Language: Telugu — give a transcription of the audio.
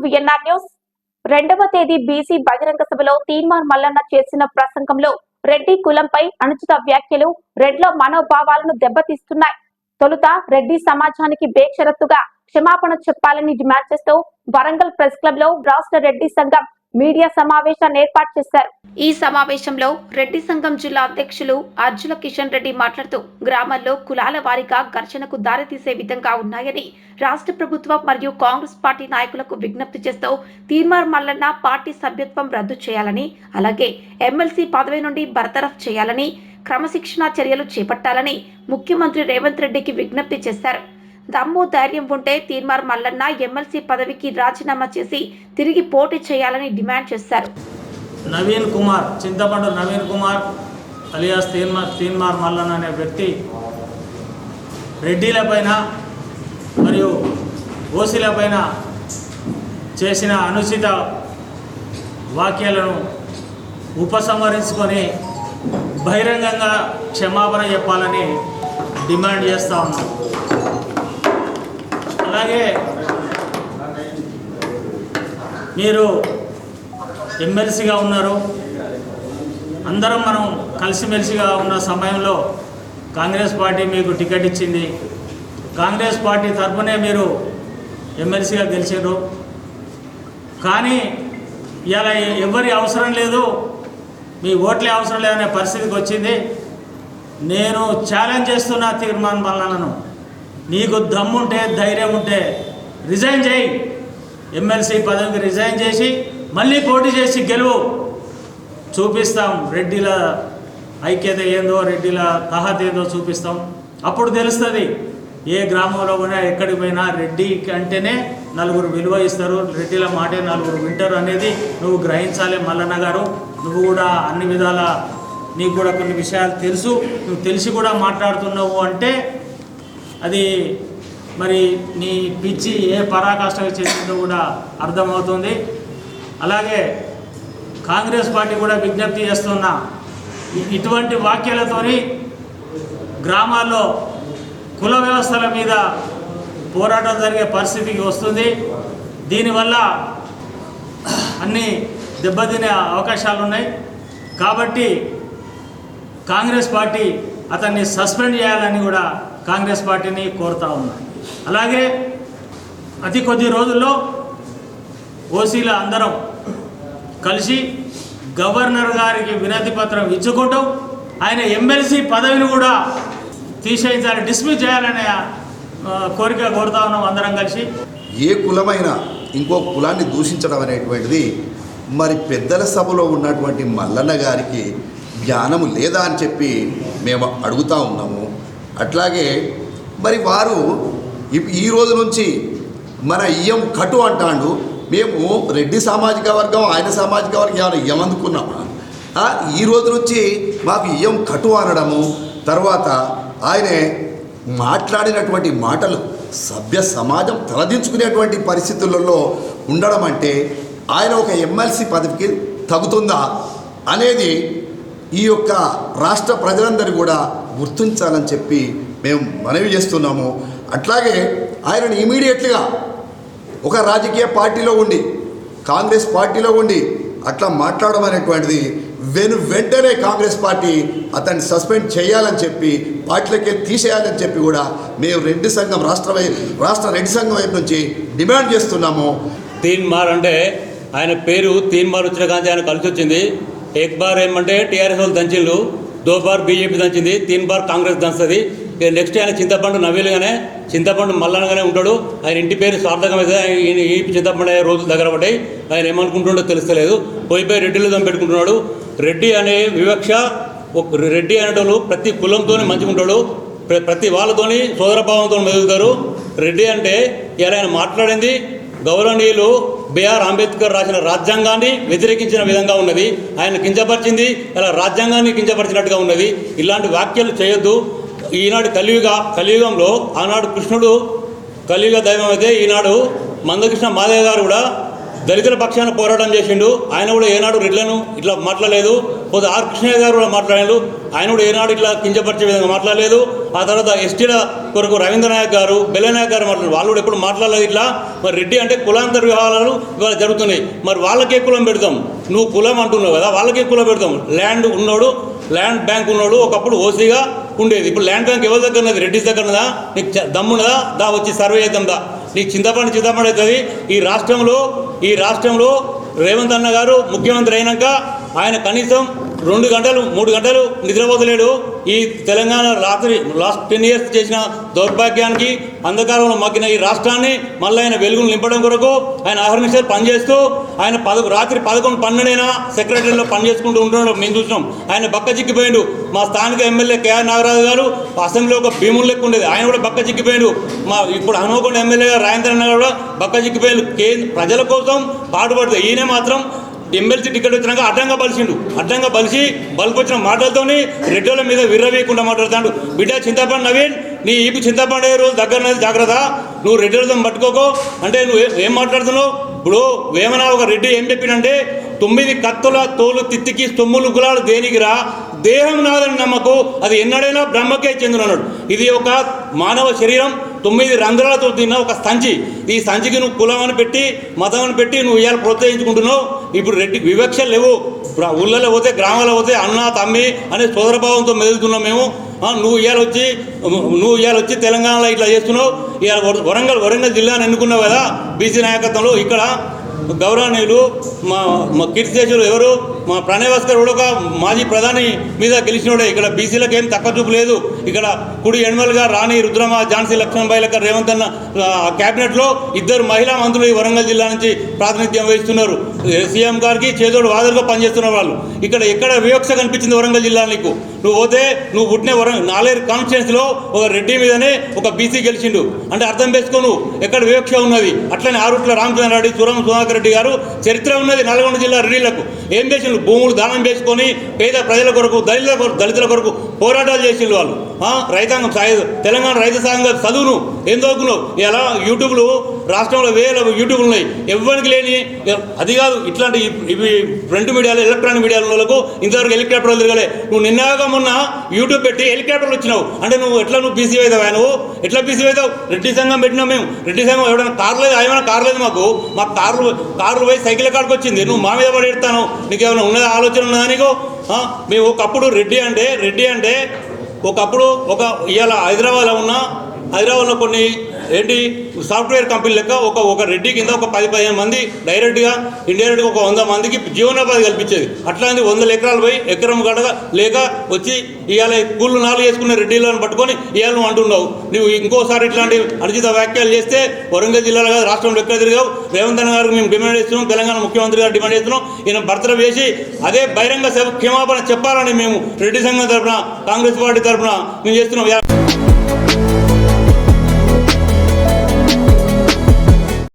విఎన్ఆర్ న్యూస్ 2వ తేదీ బీసీ బహిరంగ సభలో తీన్మార్ మల్లన్న చేసిన ప్రసంగంలో రెడ్డి కులంపై అనుచిత వ్యాఖ్యలు రెడ్ల మనోభావాలను దెబ్బతీస్తున్నాయి. తొలుత రెడ్డి సమాజానికి బేషరతుగా క్షమాపణ చెప్పాలని డిమాండ్ చేస్తూ వరంగల్ ప్రెస్ క్లబ్ లో రాష్ట్ర రెడ్డి సంఘం మీడియా సమావేశాన్ని ఏర్పాటు చేశారు. ఈ సమావేశంలో రెడ్డి సంఘం జిల్లా అధ్యక్షులు అర్జుల కిషన్ రెడ్డి మాట్లాడుతూ గ్రామాల్లో కులాల వారీగా ఘర్షణకు దారితీసే విధంగా ఉన్నాయని రాష్ట్ర ప్రభుత్వం మరియు కాంగ్రెస్ పార్టీ నాయకులకు విజ్ఞప్తి చేస్తూ తీన్మార్ మల్లన్న పార్టీ సభ్యత్వం రద్దు చేయాలని, అలాగే ఎమ్మెల్సీ పదవి నుండి బర్తరఫ్ చేయాలని, క్రమశిక్షణా చర్యలు చేపట్టాలని ముఖ్యమంత్రి రేవంత్ రెడ్డికి విజ్ఞప్తి చేశారు. దమ్ము ధైర్యం ఉంటే తీన్మార్ మల్లన్న ఎమ్మెల్సీ పదవికి రాజీనామా చేసి తిరిగి పోటీ చేయాలని డిమాండ్ చేశారు. నవీన్ కుమార్, చింతపండు నవీన్ కుమార్ అలియాస్ తీన్మార్ మల్లన్న అనే వ్యక్తి రెడ్డిలపైన మరియు ఓసీలపైన చేసిన అనుచిత వ్యాఖ్యలను ఉపసంహరించుకొని బహిరంగంగా క్షమాపణ చెప్పాలని డిమాండ్ చేస్తూ ఉన్నాం. అలాగే మీరు ఎమ్మెల్సీగా ఉన్నారు, అందరం మనం కలిసిమెలిసిగా ఉన్న సమయంలో కాంగ్రెస్ పార్టీ మీకు టికెట్ ఇచ్చింది. కాంగ్రెస్ పార్టీ తరఫునే మీరు ఎమ్మెల్సీగా గెలిచారు. కానీ ఇలా ఎవరి అవసరం లేదు, మీ ఓట్లే అవసరం లేదనే పరిస్థితికి వచ్చింది. నేను ఛాలెంజ్ చేస్తున్నా తీన్మార్ మల్లన్నను, నీకు దమ్ముంటే ధైర్యం ఉంటే రిజైన్ చేయి, ఎమ్మెల్సీ పదవికి రిజైన్ చేసి మళ్ళీ పోటీ చేసి గెలువు. చూపిస్తాం రెడ్డిల ఐక్యత ఏందో, రెడ్డిల తహత్ ఏందో చూపిస్తాం. అప్పుడు తెలుస్తుంది ఏ గ్రామంలో పోయినా ఎక్కడికి పోయినా రెడ్డి అంటేనే నలుగురు విలువ ఇస్తారు, రెడ్డిల మాటే నలుగురు వింటారు అనేది నువ్వు గ్రహించాలి. మల్లన్న గారు, నువ్వు కూడా అన్ని విధాల నీకు కూడా కొన్ని విషయాలు తెలుసు, నువ్వు తెలిసి కూడా మాట్లాడుతున్నావు అంటే అది మరి నీ పిచ్చి ఏ పరాకాష్ఠ చేసిందో కూడా అర్థమవుతుంది. అలాగే కాంగ్రెస్ పార్టీ కూడా విజ్ఞప్తి చేస్తున్నా, ఇటువంటి వ్యాఖ్యలతోని గ్రామాల్లో కుల వ్యవస్థల మీద పోరాటం జరిగే పరిస్థితికి వస్తుంది. దీనివల్ల అన్నీ దెబ్బతినే అవకాశాలు ఉన్నాయి. కాబట్టి కాంగ్రెస్ పార్టీ అతన్ని సస్పెండ్ చేయాలని కూడా కాంగ్రెస్ పార్టీని కోరుతా ఉన్నా. అలాగే అతి కొద్ది రోజుల్లో ఓసీల అందరం కలిసి గవర్నర్ గారికి వినతి పత్రం ఇచ్చుకుంటూ ఆయన ఎమ్మెల్సీ పదవిని కూడా తీసేయించాలి, డిస్మిస్ చేయాలనే కోరిక కోరుతా ఉన్నాం అందరం కలిసి. ఏ కులమైనా ఇంకో కులాన్ని దూషించడం అనేటువంటిది మరి పెద్దల సభలో ఉన్నటువంటి మల్లన్న గారికి జ్ఞానము లేదా అని చెప్పి మేము అడుగుతూ ఉన్నాము. అట్లాగే మరి వారు ఈ రోజు నుంచి మన ఇయ్యం కటు అంటాడు. మేము రెడ్డి సామాజిక వర్గం, ఆయన సామాజిక వర్గం ఏమైనా ఇయ్యమందుకున్నామా? ఈ రోజు నుంచి మాకు ఇయ్యం కటు అనడము, తర్వాత ఆయనే మాట్లాడినటువంటి మాటలు సభ్య సమాజం తలదించుకునేటువంటి పరిస్థితులలో ఉండడం అంటే ఆయన ఒక ఎమ్మెల్సీ పదవికి తగుతుందా అనేది ఈ యొక్క రాష్ట్ర ప్రజలందరూ కూడా గుర్తించాలని చెప్పి మేము మనవి చేస్తున్నాము. అట్లాగే ఆయనను ఇమీడియట్గా ఒక రాజకీయ పార్టీలో ఉండి, కాంగ్రెస్ పార్టీలో ఉండి అట్లా మాట్లాడడం అనేటువంటిది వెంటనే కాంగ్రెస్ పార్టీ అతన్ని సస్పెండ్ చేయాలని చెప్పి, పార్టీలకి తీసేయాలని చెప్పి కూడా మేము రెడ్డి సంఘం రాష్ట్ర రెడ్డి సంఘం వైపు నుంచి డిమాండ్ చేస్తున్నాము. తీన్మార్ అంటే ఆయన పేరు తీన్మార్ వచ్చిన కానీ ఆయన కలిసి వచ్చింది. एक बार ఏమంటే టీఆర్ఎస్ వాళ్ళు దంచిళ్ళు, 2 బార్ బీజేపీ దంచింది, 3 బార్ కాంగ్రెస్ దంచుతుంది. ఇక నెక్స్ట్ ఆయన చింతపండు నవీలుగానే చింతపండు మల్లనగానే ఉంటాడు. ఆయన ఇంటి పేరు సార్థకమైతే ఈ చింతపండు రోజులు దగ్గర పడ్డాయి. ఆయన ఏమనుకుంటుండో తెలుస్తలేదు. పోయిపోయి రెడ్డిలో పెట్టుకుంటున్నాడు. రెడ్డి అనే వివక్ష, రెడ్డి అనేటోళ్ళు ప్రతి కులంతో మంచిగుంటాడు, ప్రతి వాళ్ళతోని సోదరభావంతో మెదులుతారు. రెడ్డి అంటే ఇలా ఆయన మాట్లాడింది గౌరవనీయులు బిఆర్ అంబేద్కర్ రాసిన రాజ్యాంగాన్ని వ్యతిరేకించిన విధంగా ఉన్నది. ఆయన కించపరిచింది, ఇలా రాజ్యాంగాన్ని కించపరిచినట్టుగా ఉన్నది. ఇలాంటి వ్యాఖ్యలు చేయొద్దు. ఈనాడు కలియుగంలో ఆనాడు కృష్ణుడు కలియుగ దైవం అయితే, ఈనాడు మందకృష్ణ మాదేవ్ గారు కూడా దళితుల పక్షాన పోరాటం చేసిండు. ఆయన కూడా ఏనాడు రెడ్లను ఇట్లా మాట్లాడలేదు. పోతే ఆర్ కృష్ణయ్య గారు కూడా మాట్లాడారు. ఆయన కూడా ఏనాడు ఇట్లా కించపరిచే విధంగా మాట్లాడలేదు. ఆ తర్వాత ఎస్టీల కొరకు రవీంద్ర నాయక్ గారు, బెల్లనాయక్ గారు మాట్లాడారు. వాళ్ళు కూడా ఎప్పుడు మాట్లాడలేదు ఇట్లా. మరి రెడ్డి అంటే కులాంతర వివాహాలు ఇవాళ జరుగుతున్నాయి. మరి వాళ్ళకే కులం పెడతాం, నువ్వు కులం అంటున్నావు కదా, వాళ్ళకే కులం పెడతాం. ల్యాండ్ ఉన్నోడు, ల్యాండ్ బ్యాంక్ ఉన్నోడు ఒకప్పుడు ఓసీగా ఉండేది. ఇప్పుడు ల్యాండ్ బ్యాంక్ ఎవరి దగ్గర ఉన్నది? రెడ్డిస్ దగ్గర ఉన్నదా? నీకు దమ్మున్నదా? దా వచ్చి సర్వే చేద్దాం దా. నీకు చింతపండు అవుతుంది. ఈ రాష్ట్రంలో రేవంత్ అన్న గారు ముఖ్యమంత్రి అయినాక ఆయన కనీసం 2 గంటలు 3 గంటలు నిద్రపోతలేడు. ఈ తెలంగాణ లాస్ట్ 10 years చేసిన దౌర్భాగ్యానికి, అంధకారంలో మగ్గిన ఈ రాష్ట్రాన్ని మళ్ళీ ఆయన వెలుగును నింపడం కొరకు ఆయన అహర్నిశలు పనిచేస్తూ ఆయన రాత్రి 11, 12 సెక్రటరీలో పనిచేసుకుంటూ ఉంటున్నాడు. మేము చూసినాం. ఆయన బక్క చిక్కిపోయాడు. మా స్థానిక ఎమ్మెల్యే కేఆర్ నాగరాజు గారు అసెంబ్లీలో ఒక భీములు లెక్క ఉండేది, ఆయన కూడా బక్క చిక్కిపోయాడు. ఇప్పుడు హనుమకొండ ఎమ్మెల్యే రాజేంద్ర అన్న కూడా బక్క చిక్కిపోయాడు. ప్రజల కోసం పాటుపడుతుంది. ఈయన మాత్రం ఎమ్మెల్సీ టికెట్ వచ్చినాక అడ్డంగా బలిసి బలిపొచ్చిన మాటలతోని రెడ్డిల మీద విర్రవేయకుండా మాట్లాడుతాడు. బిడ్డ చింతపండు నవీన్, నీ ఈపు చింతపండు రోజు దగ్గర జాగ్రత్త, నువ్వు రెడ్డిలతో పట్టుకోకో అంటే నువ్వు ఏం మాట్లాడుతున్నావు? ఇప్పుడు వేమన ఒక రెడ్డి ఏం చెప్పినంటే 9 కత్తుల తోలు తిత్తికి స్తొమ్ములు గులాలు దేనికిరా, దేహం నాదని నమ్మకు, అది ఎన్నడైనా బ్రహ్మకే చెందునన్నాడు. ఇది ఒక మానవ శరీరం 9 రంధ్రాలతో తిన్న ఒక సంచి. ఈ సంచికి నువ్వు కులం అని పెట్టి, మతం అని పెట్టి నువ్వు ఇవాళ ప్రోత్సహించుకుంటున్నావు. ఇప్పుడు రెడ్డి వివక్షలు లేవు. ఊళ్ళలో పోతే, గ్రామాల్లో పోతే అన్న తమ్మి అనే సోదరభావంతో మెదులుతున్నాం మేము. నువ్వు ఇవాళ వచ్చి తెలంగాణలో ఇట్లా చేస్తున్నావు. ఇవాళ వరంగల్ జిల్లాను ఎన్నుకున్నావు కదా బీసీ నాయకత్వంలో. ఇక్కడ గౌరవనీయులు మా కీర్తిశేషులు ఎవరు, మా ప్రణయ్ భాస్కర్ కూడా ఒక మాజీ ప్రధాని మీద గెలిచినోడే. ఇక్కడ బీసీలకు ఏం తక్కువ చూపు లేదు. ఇక్కడ కుడి ఎన్మల్గా రాణి రుద్రమ, ఝాన్సీ లక్ష్మణబాయి లెక్క రేవంత్ అన్న క్యాబినెట్లో 2 మహిళా మంత్రులు ఈ వరంగల్ జిల్లా నుంచి ప్రాతినిధ్యం వహిస్తున్నారు. సీఎం గారికి చేదోడు వాదనగా పనిచేస్తున్నారు వాళ్ళు. ఇక్కడ ఎక్కడ వివక్ష కనిపించింది వరంగల్ జిల్లా నీకు? నువ్వు పోతే నువ్వు పుట్టిన 4 కాన్స్టిట్యున్సీలో ఒక రెడ్డి మీదనే ఒక బీసీ గెలిచిండు అంటే అర్థం చేసుకోను ఎక్కడ వివక్ష ఉన్నది. అట్లనే ఆరుట్ల రామచంద్ర రెడ్డి, సుధాకర్ రెడ్డి గారు చరిత్ర ఉన్నది నల్గొండ జిల్లా రెడ్డిలకు. ఏం చేసిండు? భూములు దానం చేసుకొని పేద ప్రజల కొరకు, దళితుల కొరకు పోరాటాలు చేసిండు వాళ్ళు. రైతాంగం తెలంగాణ రైతు సంఘం చదువును ఏం చదువుకున్నావు? ఇలా యూట్యూబ్లు రాష్ట్రంలో వేల యూట్యూబ్లు ఉన్నాయి. ఎవరికి లేని అది కాదు. ఇట్లాంటి ఇవి ప్రింట్ మీడియాలో, ఎలక్ట్రానిక్ మీడియాల వాళ్ళకు ఇంతవరకు హెలికాప్టర్లు తిరగలే. నువ్వు నిన్నగా మొన్న యూట్యూబ్ పెట్టి హెలికాప్టర్లు వచ్చినావు అంటే నువ్వు బీసీ అవుతావా? నువ్వు ఎట్లా బీసీ అవుతావు? రెడ్డి సంఘం పెట్టినావు మేము. రెడ్డి సంఘం ఎవడైనా కారు లేదు, ఏమైనా కారు లేదు మాకు కార్లు పోయి సైకిల్ కాడికి వచ్చింది. నువ్వు మా మీద పడి ఎడతాను. నీకు ఏమైనా ఉన్నదా? ఆలోచన ఉన్నదా నీకు? మేము ఒకప్పుడు రెడ్డి అంటే ఒకప్పుడు ఇవాళ హైదరాబాద్లో కొన్ని సాఫ్ట్వేర్ కంపెనీ లెక్క ఒక రెడ్డి కింద ఒక 10-15 మంది డైరెక్ట్గా, ఇండైరెక్ట్గా ఒక 100 మందికి జీవనోపాధి కల్పించేది. అట్లాంటి 100 ఎకరాలు పోయి ఎకరం గడగా లేక వచ్చి ఇవాళ కూళ్ళు 4 చేసుకునే రెడ్డిలను పట్టుకొని ఇవాళ నువ్వు అంటున్నావు. నువ్వు ఇంకోసారి ఇట్లాంటి అనుచిత వ్యాఖ్యలు చేస్తే వరంగల్ జిల్లాలో కాదు రాష్ట్రంలో ఎక్కడ తిరిగావు. రేవంత్ అన్న గారికి మేము డిమాండ్ చేస్తున్నాం, తెలంగాణ ముఖ్యమంత్రి గారు డిమాండ్ చేస్తున్నాం. ఈయన భర్తలు వేసి అదే బహిరంగ క్షమాపణ చెప్పాలని మేము రెడ్డి సంఘం తరఫున, కాంగ్రెస్ పార్టీ తరఫున మేము చేస్తున్నాం.